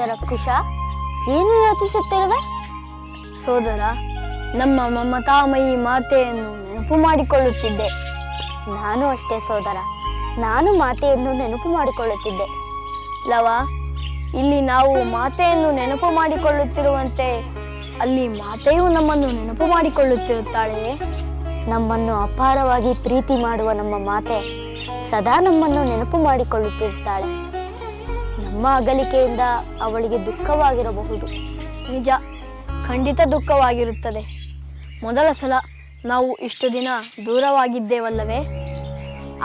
ಸೋದರ ಕುಶ, ಏನು ಯೋಚಿಸುತ್ತಿರುವೆ? ಸೋದರ, ನಮ್ಮ ಮಮತಾಮಯಿ ಮಾತೆಯನ್ನು ನೆನಪು ಮಾಡಿಕೊಳ್ಳುತ್ತಿದ್ದೆ. ನಾನು ಅಷ್ಟೇ ಸೋದರ, ನಾನು ಮಾತೆಯನ್ನು ನೆನಪು ಮಾಡಿಕೊಳ್ಳುತ್ತಿದ್ದೆ. ಲವ, ಇಲ್ಲಿ ನಾವು ಮಾತೆಯನ್ನು ನೆನಪು ಮಾಡಿಕೊಳ್ಳುತ್ತಿರುವಂತೆ ಅಲ್ಲಿ ಮಾತೆಯೂ ನಮ್ಮನ್ನು ನೆನಪು ಮಾಡಿಕೊಳ್ಳುತ್ತಿರುತ್ತಾಳೆಯೇ? ನಮ್ಮನ್ನು ಅಪಾರವಾಗಿ ಪ್ರೀತಿ ಮಾಡುವ ನಮ್ಮ ಮಾತೆ ಸದಾ ನಮ್ಮನ್ನು ನೆನಪು ಮಾಡಿಕೊಳ್ಳುತ್ತಿರುತ್ತಾಳೆ. ನಮ್ಮ ಅಗಲಿಕೆಯಿಂದ ಅವಳಿಗೆ ದುಃಖವಾಗಿರಬಹುದು. ನಿಜ, ಖಂಡಿತ ದುಃಖವಾಗಿರುತ್ತದೆ. ಮೊದಲ ಸಲ ನಾವು ಇಷ್ಟು ದಿನ ದೂರವಾಗಿದ್ದೇವಲ್ಲವೇ?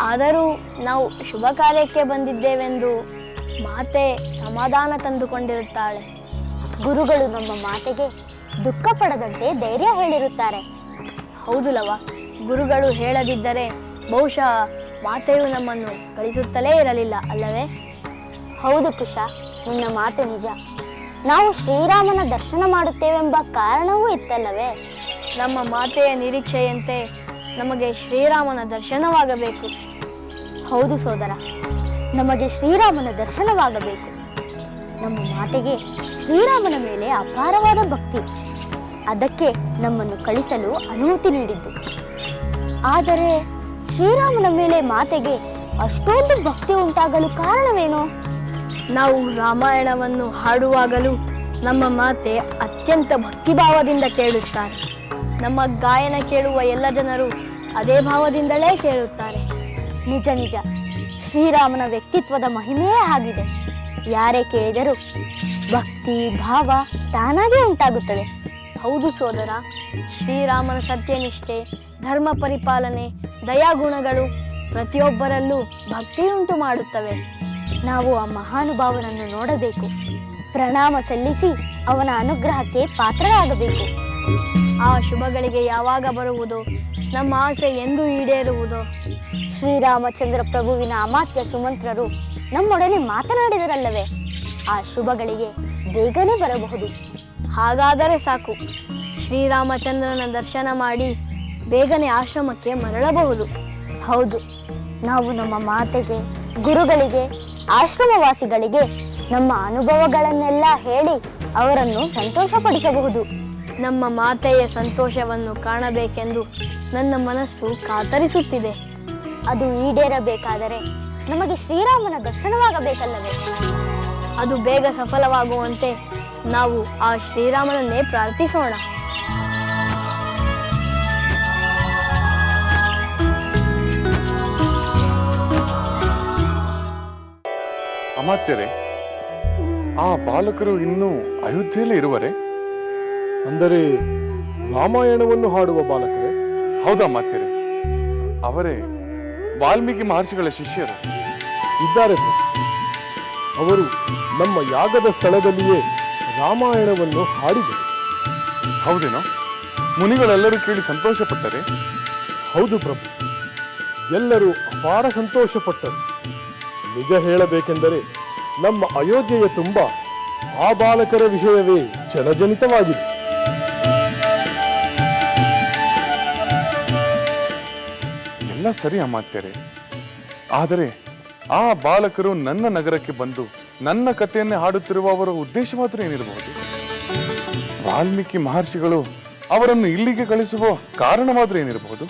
ಆದರೂ ನಾವು ಶುಭ ಕಾರ್ಯಕ್ಕೆ ಬಂದಿದ್ದೇವೆಂದು ಮಾತೆ ಸಮಾಧಾನ ತಂದುಕೊಂಡಿರುತ್ತಾಳೆ. ಗುರುಗಳು ನಮ್ಮ ಮಾತೆಗೆ ದುಃಖ ಪಡದಂತೆ ಧೈರ್ಯ ಹೇಳಿರುತ್ತಾರೆ. ಹೌದು ಲವ, ಗುರುಗಳು ಹೇಳದಿದ್ದರೆ ಬಹುಶಃ ಮಾತೆಯು ನಮ್ಮನ್ನು ಕಳಿಸುತ್ತಲೇ ಇರಲಿಲ್ಲ ಅಲ್ಲವೇ? ಹೌದು ಕುಶ, ನಿನ್ನ ಮಾತು ನಿಜ. ನಾವು ಶ್ರೀರಾಮನ ದರ್ಶನ ಮಾಡುತ್ತೇವೆಂಬ ಕಾರಣವೂ ಇತ್ತಲ್ಲವೇ? ನಮ್ಮ ಮಾತೆಯ ನಿರೀಕ್ಷೆಯಂತೆ ನಮಗೆ ಶ್ರೀರಾಮನ ದರ್ಶನವಾಗಬೇಕು. ಹೌದು ಸೋದರ, ನಮಗೆ ಶ್ರೀರಾಮನ ದರ್ಶನವಾಗಬೇಕು. ನಮ್ಮ ಮಾತೆಗೆ ಶ್ರೀರಾಮನ ಮೇಲೆ ಅಪಾರವಾದ ಭಕ್ತಿ. ಅದಕ್ಕೆ ನಮ್ಮನ್ನು ಕಳಿಸಲು ಅನುಮತಿ ನೀಡಿದ್ದು. ಆದರೆ ಶ್ರೀರಾಮನ ಮೇಲೆ ಮಾತೆಗೆ ಅಷ್ಟೊಂದು ಭಕ್ತಿ ಉಂಟಾಗಲು ಕಾರಣವೇನು? ನಾವು ರಾಮಾಯಣವನ್ನು ಹಾಡುವಾಗಲೂ ನಮ್ಮ ಮಾತೆ ಅತ್ಯಂತ ಭಕ್ತಿಭಾವದಿಂದ ಕೇಳುತ್ತಾರೆ. ನಮ್ಮ ಗಾಯನ ಕೇಳುವ ಎಲ್ಲ ಜನರು ಅದೇ ಭಾವದಿಂದಲೇ ಕೇಳುತ್ತಾರೆ. ನಿಜ ನಿಜ, ಶ್ರೀರಾಮನ ವ್ಯಕ್ತಿತ್ವದ ಮಹಿಮೆಯೇ ಆಗಿದೆ. ಯಾರೇ ಕೇಳಿದರೂ ಭಕ್ತಿ ಭಾವ ತಾನಾಗೇ ಉಂಟಾಗುತ್ತದೆ. ಹೌದು ಸೋದರ, ಶ್ರೀರಾಮನ ಸತ್ಯನಿಷ್ಠೆ, ಧರ್ಮ ಪರಿಪಾಲನೆ, ದಯಾಗುಣಗಳು ಪ್ರತಿಯೊಬ್ಬರಲ್ಲೂ ಭಕ್ತಿಯುಂಟು ಮಾಡುತ್ತವೆ. ನಾವು ಆ ಮಹಾನುಭಾವನನ್ನು ನೋಡಬೇಕು, ಪ್ರಣಾಮ ಸಲ್ಲಿಸಿ ಅವನ ಅನುಗ್ರಹಕ್ಕೆ ಪಾತ್ರರಾಗಬೇಕು. ಆ ಶುಭಗಳಿಗೆ ಯಾವಾಗ ಬರುವುದೋ, ನಮ್ಮ ಆಸೆ ಎಂದು ಈಡೇರುವುದೋ? ಶ್ರೀರಾಮಚಂದ್ರ ಪ್ರಭುವಿನ ಅಮಾತ್ಯ ಸುಮಂತ್ರರು ನಮ್ಮೊಡನೆ ಮಾತನಾಡಿದರಲ್ಲವೇ? ಆ ಶುಭಗಳಿಗೆ ಬೇಗನೆ ಬರಬಹುದು. ಹಾಗಾದರೆ ಸಾಕು, ಶ್ರೀರಾಮಚಂದ್ರನ ದರ್ಶನ ಮಾಡಿ ಬೇಗನೆ ಆಶ್ರಮಕ್ಕೆ ಮರಳಬಹುದು. ಹೌದು, ನಾವು ನಮ್ಮ ಮಾತೆಗೆ, ಗುರುಗಳಿಗೆ, ಆಶ್ರಮವಾಸಿಗಳಿಗೆ ನಮ್ಮ ಅನುಭವಗಳನ್ನೆಲ್ಲ ಹೇಳಿ ಅವರನ್ನು ಸಂತೋಷಪಡಿಸಬಹುದು. ನಮ್ಮ ಮಾತೆಯ ಸಂತೋಷವನ್ನು ಕಾಣಬೇಕೆಂದು ನನ್ನ ಮನಸ್ಸು ಕಾತರಿಸುತ್ತಿದೆ. ಅದು ಈಡೇರಬೇಕಾದರೆ ನಮಗೆ ಶ್ರೀರಾಮನ ದರ್ಶನವಾಗಬೇಕಲ್ಲವೇ? ಅದು ಬೇಗ ಸಫಲವಾಗುವಂತೆ ನಾವು ಆ ಶ್ರೀರಾಮನನ್ನೇ ಪ್ರಾರ್ಥಿಸೋಣ. ಅಮಾತ್ಯರೇ, ಆ ಬಾಲಕರು ಇನ್ನೂ ಅಯೋಧ್ಯೆಯಲ್ಲೇ ಇರುವರೆ? ಅಂದರೆ ರಾಮಾಯಣವನ್ನು ಹಾಡುವ ಬಾಲಕರೇ? ಹೌದಾ ಅಮಾತ್ಯರೇ, ಅವರೇ ವಾಲ್ಮೀಕಿ ಮಹರ್ಷಿಗಳ ಶಿಷ್ಯರು. ಇದ್ದಾರೆ. ಅವರು ನಮ್ಮ ಯಾಗದ ಸ್ಥಳದಲ್ಲಿಯೇ ರಾಮಾಯಣವನ್ನು ಹಾಡಿದರು. ಹೌದೇನೋ? ಮುನಿಗಳೆಲ್ಲರೂ ಕೇಳಿ ಸಂತೋಷಪಟ್ಟರೆ? ಹೌದು ಪ್ರಭು, ಎಲ್ಲರೂ ಅಪಾರ ಸಂತೋಷಪಟ್ಟರು. ನಿಜ ಹೇಳಬೇಕೆಂದರೆ ನಮ್ಮ ಅಯೋಧ್ಯೆಯ ತುಂಬ ಆ ಬಾಲಕರ ವಿಷಯವೇ ಜನಜನಿತವಾಗಿದೆ. ಎಲ್ಲ ಸರಿ ಅಮಾತ್ಯರೇ, ಆದರೆ ಆ ಬಾಲಕರು ನನ್ನ ನಗರಕ್ಕೆ ಬಂದು ನನ್ನ ಕಥೆಯನ್ನೇ ಹಾಡುತ್ತಿರುವ ಅವರ ಉದ್ದೇಶ ಮಾತ್ರ ಏನಿರಬಹುದು? ವಾಲ್ಮೀಕಿ ಮಹರ್ಷಿಗಳು ಅವರನ್ನು ಇಲ್ಲಿಗೆ ಕಳಿಸುವ ಕಾರಣ ಮಾತ್ರ ಏನಿರಬಹುದು?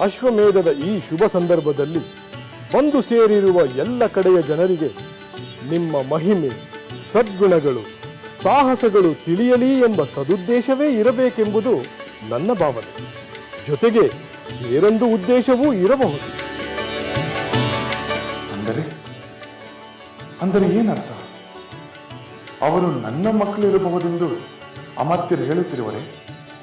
ಅಶ್ವಮೇಧದ ಈ ಶುಭ ಸಂದರ್ಭದಲ್ಲಿ ಬಂದು ಸೇರಿರುವ ಎಲ್ಲ ಕಡೆಯ ಜನರಿಗೆ ನಿಮ್ಮ ಮಹಿಮೆ, ಸದ್ಗುಣಗಳು, ಸಾಹಸಗಳು ತಿಳಿಯಲಿ ಎಂಬ ಸದುದ್ದೇಶವೇ ಇರಬೇಕೆಂಬುದು ನನ್ನ ಭಾವನೆ. ಜೊತೆಗೆ ಬೇರೊಂದು ಉದ್ದೇಶವೂ ಇರಬಹುದು. ಅಂದರೆ ಏನರ್ಥ? ಅವರು ನನ್ನ ಮಕ್ಕಳಿರಬಹುದೆಂದು ಅಮಾತ್ಯರು ಹೇಳುತ್ತಿರುವರೆ?